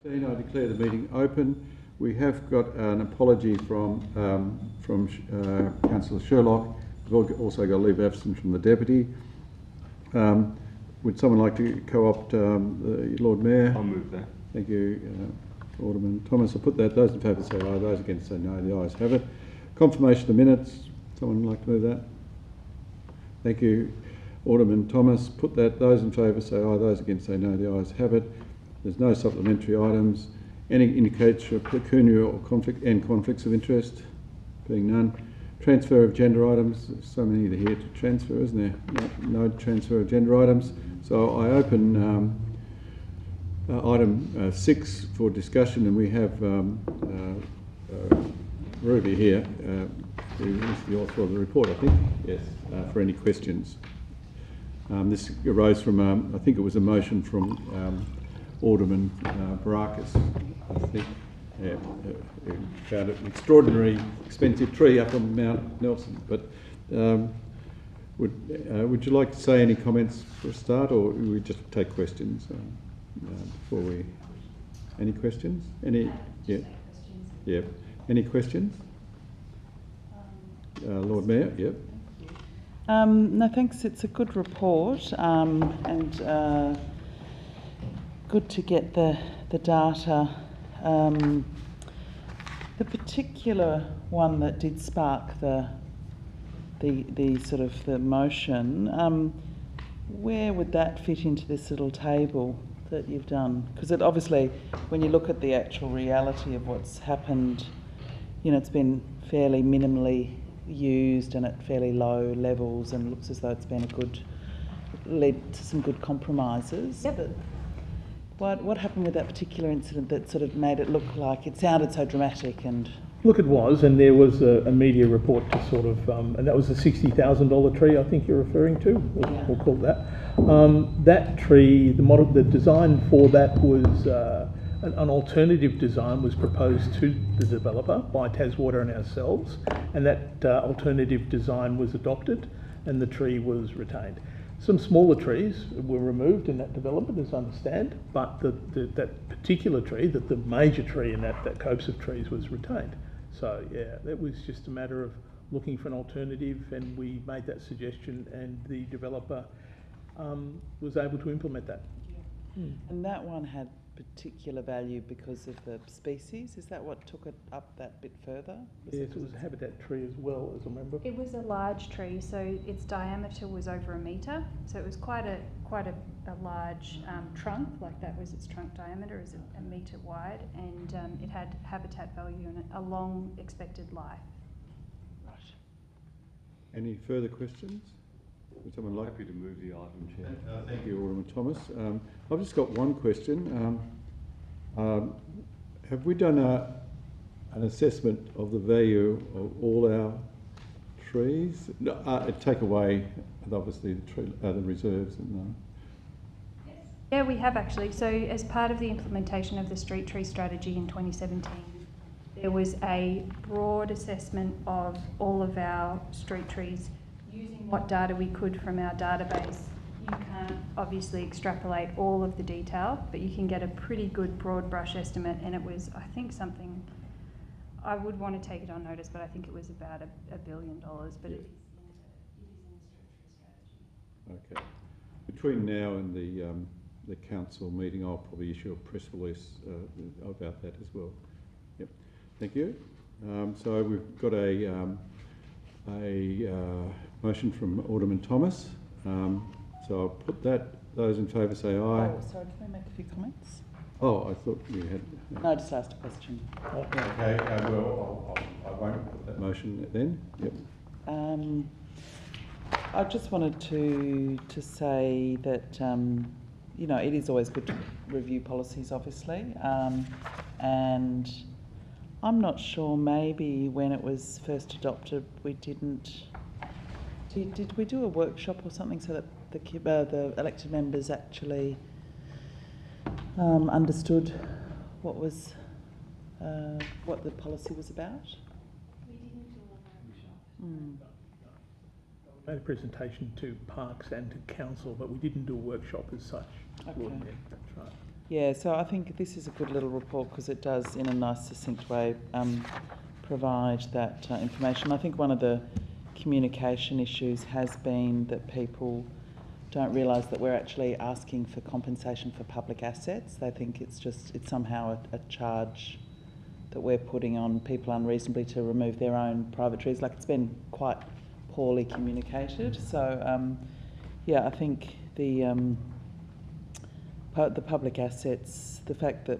I declare the meeting open. We have got an apology from Councillor Sherlock. We've also got a leave of absence from the Deputy. Would someone like to co-opt the Lord Mayor? I'll move that. Thank you, Alderman Thomas. I'll put that. Those in favour say aye. Those against say no. The ayes have it. Confirmation of the minutes. Someone like to move that? Thank you, Alderman Thomas. Put that. Those in favour say aye. Those against say no. The ayes have it. There's no supplementary items. Any indicator of pecuniary or conflicts of interest? Being none. Transfer of agenda items. There's so many here to transfer, isn't there? No transfer of agenda items. So I open item 6 for discussion, and we have Ruby here, who is the author of the report, I think. Yes. For any questions. This arose from, I think it was a motion from Alderman Barakis, I think, who found it an extraordinary expensive tree up on Mount Nelson. But would you like to say any comments for a start, or would we just take questions before we? Any questions? Any? Yeah. Yeah. Any questions? Lord Mayor. Yep. No, thanks. It's a good report, and good to get the data. The particular one that did spark the sort of the motion, where would that fit into this little table that you've done? Because it obviously, when you look at the actual reality of what's happened, you know, it's been fairly minimally used and at fairly low levels, and looks as though it's been a good, led to some good compromises. Yep. But what happened with that particular incident that sort of made it look like it sounded so dramatic? And look, it was, and there was a media report to sort of, and that was the $60,000 tree I think you're referring to. We'll call that. That tree, the design for that was an alternative design was proposed to the developer by Taswater and ourselves, and that alternative design was adopted, and the tree was retained. Some smaller trees were removed in that development, as I understand, but that particular tree, the major tree in that copse of trees, was retained. So yeah, it was just a matter of looking for an alternative, and we made that suggestion, and the developer was able to implement that. And that one had particular value because of the species. Is that what took it up that bit further? Yes, it was a habitat tree as well, as I remember. It was a large tree, so its diameter was over 1 metre. So it was quite a large trunk, like that was its trunk diameter, is a metre wide, and it had habitat value and a long expected life. Right. Any further questions? Would someone like? Happy to move the item, Chair. Thank you, Alderman Thomas. I've just got one question. Have we done an assessment of the value of all our trees? Take away, obviously, the reserves and. Yeah, we have actually. So as part of the implementation of the street tree strategy in 2017, there was a broad assessment of all of our street trees using what data we could from our database. You can't obviously extrapolate all of the detail, but you can get a pretty good broad brush estimate, and it was, I think, something, I would want to take it on notice, but I think it was about $1 billion, but it is in the street tree strategy. Okay. Between now and the council meeting, I'll probably issue a press release about that as well. Yep. Thank you. So we've got a motion from Alderman Thomas. So I'll put that. Those in favour say aye. Oh, sorry, can we make a few comments? Oh, I thought you had. No, I just asked a question. Okay. Well, I won't put that motion then. Yep. I just wanted to say that you know, it is always good to review policies, obviously, and I'm not sure. Maybe when it was first adopted, we didn't. Did we do a workshop or something so that the elected members actually understood what the policy was about? We didn't do a workshop. We made a presentation to Parks and to Council, but we didn't do a workshop as such. Okay. Yeah, that's right. Yeah, so I think this is a good little report because it does, in a nice, succinct way, provide that information. I think one of the communication issues has been that people don't realise that we're actually asking for compensation for public assets. They think it's somehow a charge that we're putting on people unreasonably to remove their own private trees. Like, it's been quite poorly communicated. So, yeah, I think the public assets, the fact that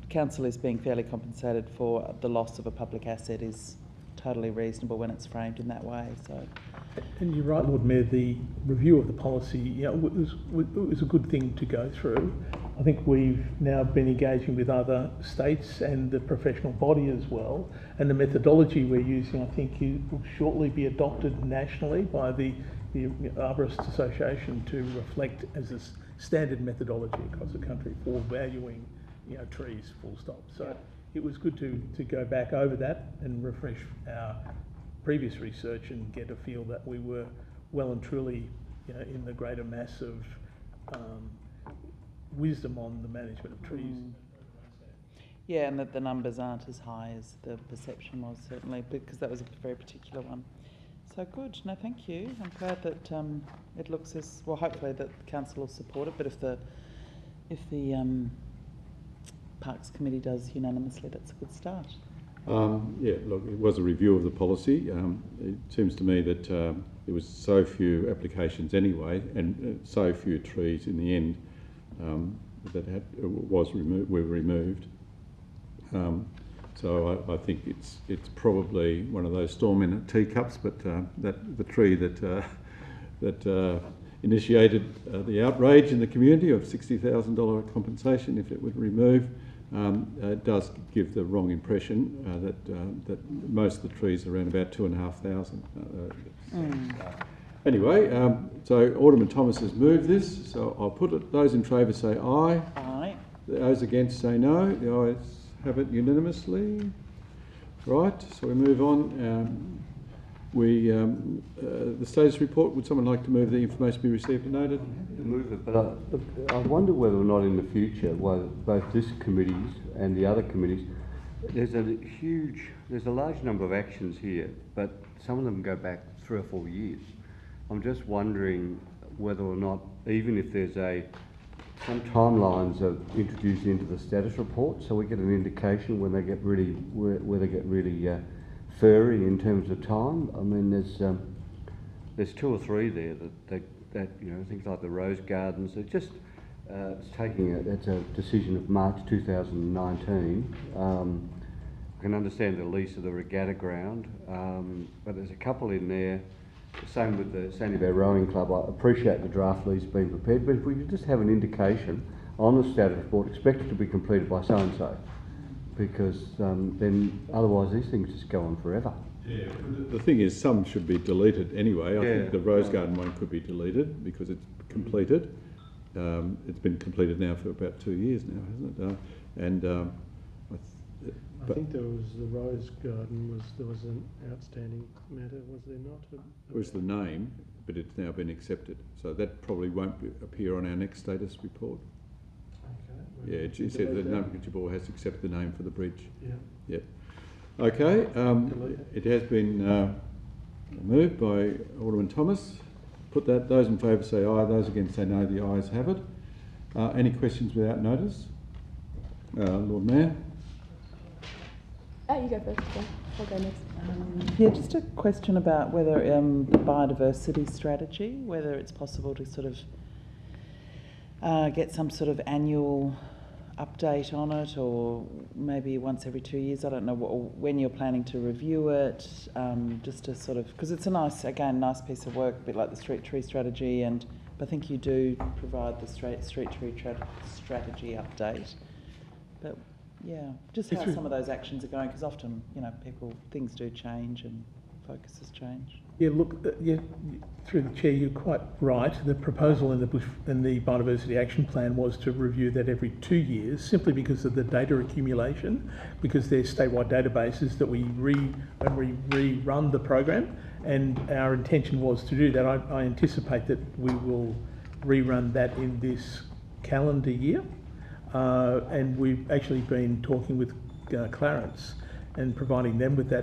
council is being fairly compensated for the loss of a public asset is totally reasonable when it's framed in that way. So, and you're right, Lord Mayor, the review of the policy, it was a good thing to go through. I think we've now been engaging with other states and the professional body as well, and the methodology we're using, I think, will shortly be adopted nationally by the Arborists Association to reflect as a standard methodology across the country for valuing, trees, full stop. So it was good to go back over that and refresh our previous research and get a feel that we were well and truly, in the greater mass of wisdom on the management of trees. Yeah, and that the numbers aren't as high as the perception was, certainly, because that was a very particular one. So good. No, thank you. I'm glad that it looks as well. Hopefully that the council will support it. But if the Parks Committee does unanimously, that's a good start. Yeah, look, it was a review of the policy. It seems to me that there was so few applications anyway, and so few trees in the end that were removed. So I think it's probably one of those storm in teacups, but that the tree that initiated the outrage in the community of $60,000 compensation if it would remove does give the wrong impression that most of the trees are around about 2,500. Anyway, so Alderman Thomas has moved this, so I'll put it. Those in favour say aye. Aye. Those against say no. The ayes have it unanimously. Right, so we move on. The status report, would someone like to move the information be received and noted? Move it, but I wonder whether or not in the future, both this committees and the other committees, there's a large number of actions here, but some of them go back 3 or 4 years. I'm just wondering whether or not, even if there's some timelines are introduced into the status report, so we get an indication when they get really, where they get really furry in terms of time. I mean, there's 2 or 3 there that things like the rose gardens. They're just it's a decision of March 2019. I can understand the lease of the regatta ground, but there's a couple in there. Same with the Sandy Bay Rowing Club. I appreciate the draft lease being prepared, but if we could just have an indication on the status report, expect it to be completed by so and so, because then otherwise these things just go on forever. Yeah. The thing is, some should be deleted anyway. I think the Rose Garden one could be deleted because it's completed. It's been completed now for about 2 years now, hasn't it? I think there was the Rose Garden. There was an outstanding matter, was there not? It was the name, but it's now been accepted. So that probably won't appear on our next status report. Okay. Yeah, it said that Nomenclature Board has accepted the name for the bridge. Yeah. Yep. Okay. It has been moved by Alderman Thomas. Put that. Those in favour say aye. Those against say no. The ayes have it. Any questions without notice? Lord Mayor. You go first. Yeah. I'll go next. Yeah, just a question about whether the biodiversity strategy, whether it's possible to sort of get some sort of annual update on it, or maybe once every 2 years. I don't know when you're planning to review it, just to sort of, because it's a nice piece of work, a bit like the street tree strategy, and I think you do provide the street tree strategy update. But yeah, just how some of those actions are going, because often, things do change and focuses change. Yeah, look, through the chair, you're quite right. The proposal in the Biodiversity Action Plan was to review that every 2 years, simply because of the data accumulation, because there's statewide databases that we rerun the program, and our intention was to do that. I anticipate that we will rerun that in this calendar year. And we've actually been talking with Clarence and providing them with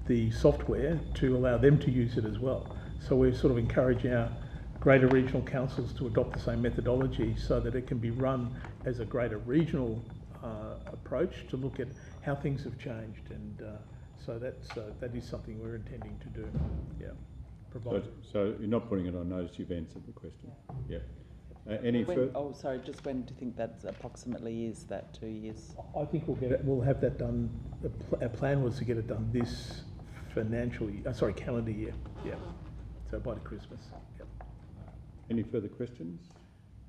the software to allow them to use it as well. So we're sort of encouraging our greater regional councils to adopt the same methodology so that it can be run as a greater regional approach to look at how things have changed, and so that is something we're intending to do. Yeah, provide. So you're not putting it on notice. You've answered the question. Yeah. Any further? Oh, sorry. Just when do you think that approximately is? That 2 years? I think we'll get it. We'll have that done. Our plan was to get it done this calendar year. Yeah. So by the Christmas. Yep. Any further questions?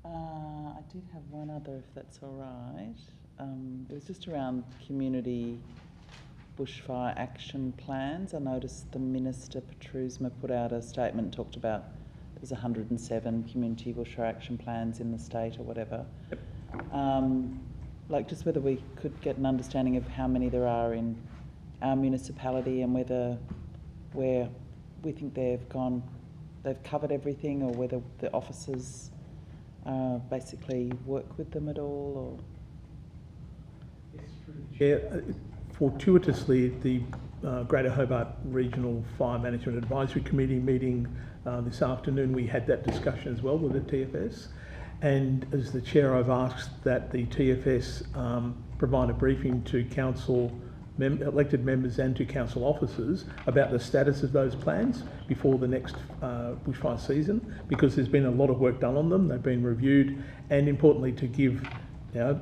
I did have one other, if that's all right. It was just around community bushfire action plans. I noticed the Minister Petrusma put out a statement, talked about there's 107 community bushfire action plans in the state or whatever. Yep. Like just whether we could get an understanding of how many there are in our municipality and where we think they've covered everything, or whether the officers basically work with them at all, or... Yeah, fortuitously, the Greater Hobart Regional Fire Management Advisory Committee meeting this afternoon, we had that discussion as well with the TFS. And as the Chair, I've asked that the TFS provide a briefing to council elected members and to council officers about the status of those plans before the next bushfire season, because there's been a lot of work done on them. They've been reviewed, and importantly to give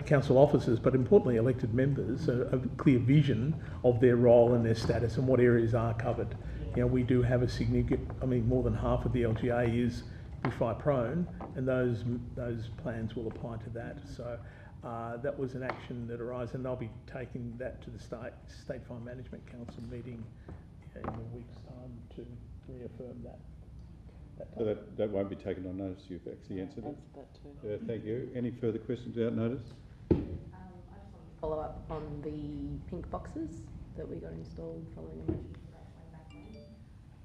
council officers, but importantly elected members, a clear vision of their role and their status and what areas are covered. We do have a significant, more than half of the LGA is bushfire prone, and those plans will apply to that. So that was an action that arose, and they'll be taking that to the State Fire Management Council meeting in a week's time to reaffirm that. So that won't be taken on notice. You've actually answered it. That too. Thank you. Any further questions without notice? I just wanted to follow up on the pink boxes that we got installed following a motion for that way back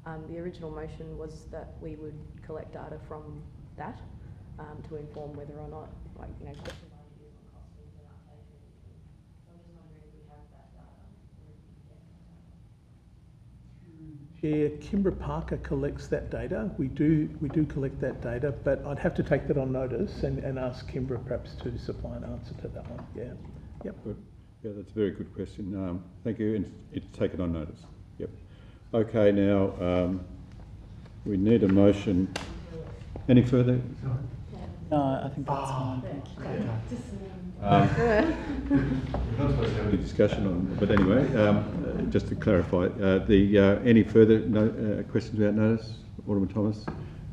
when. The original motion was that we would collect data from that to inform whether or not, Yeah, Kimbra Parker collects that data. We do collect that data, but I'd have to take that on notice and ask Kimbra perhaps to supply an answer to that one. Yeah. Yep. Good. Yeah, that's a very good question. Thank you. And it's taken on notice. Yep. Okay. Now we need a motion. Any further? No, I think that's fine. Thank you. We're not supposed to have any discussion on, but anyway, just to clarify, any further questions about notice, Alderman Thomas?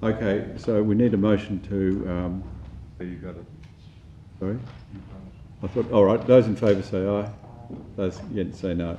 Okay, so we need a motion to. You got it. Sorry. I thought. All right. Those in favour say aye. Those against say no.